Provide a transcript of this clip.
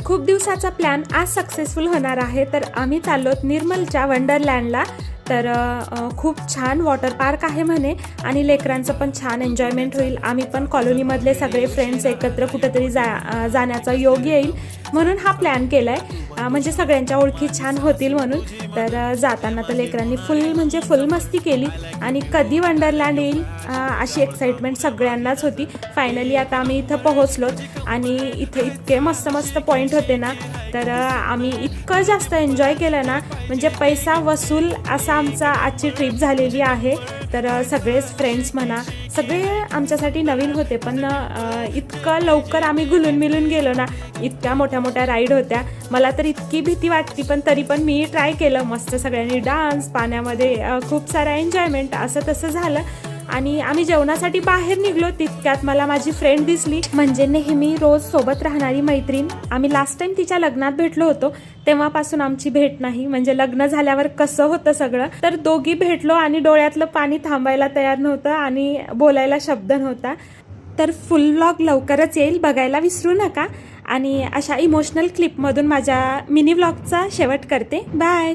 खूप दिवसाचा प्लॅन आज सक्सेसफुल होणार आहे। तर आम्ही चाललोत निर्मलच्या वंडरलँडला। तर खूप छान वॉटर पार्क आहे म्हणे आणि लेकरांचं पण छान एन्जॉयमेंट होईल। आम्ही पण कॉलनीमधले सगळे फ्रेंड्स एकत्र कुठेतरी जाण्याचा योग येईल म्हणून हा प्लॅन केलाय। म्हणजे सगळ्यांच्या ओळखी छान होतील म्हणून। तर जाताना तर लेकरांनी फुल मस्ती केली आणि कधी वंडरलँड येईल अशी एक्साइटमेंट सगळ्यांनाच होती। फायनली आता आम्ही इथं पोहोचलोत आणि इथे इतके मस्त पॉईंट होते ना, तर आम्ही इतकं जास्त एन्जॉय केलं ना, म्हणजे पैसा वसूल असा आमचा आजची ट्रिप झालेली आहे। तर सगळेच फ्रेंड्स म्हणा सगळे आमच्यासाठी नवीन होते, पण इतकं लवकर आम्ही घुलून मिळून गेलो ना। इतक्या मोठ्या राईड होत्या, मला तर इतकी भीती वाटती, पण तरी पण मी ट्राय केलं। मस्त सगळ्यांनी डान्स, पाण्यामध्ये खूप सारा एन्जॉयमेंट असं तसं झालं आणि आम्ही जेवणासाठी बाहेर निघलो। तितक्यात मला माझी फ्रेंड दिसली, म्हणजे नेहमी रोज सोबत राहणारी मैत्रीण। आम्ही लास्ट टाइम तिच्या लग्नात भेटलो होतो, तेव्हापासून आमची भेट नाही। म्हणजे लग्न झाल्यावर कसं होतं सगळं, तर दोघी भेटलो आणि डोळ्यातलं पाणी थांबायला तयार नव्हतं आणि बोलायला शब्द नव्हता। तर फुल व्लॉग लवकरच येईल, बघायला विसरू नका। आणि अशा इमोशनल क्लिपमधून माझ्या मिनी व्लॉगचा शेवट करते। बाय।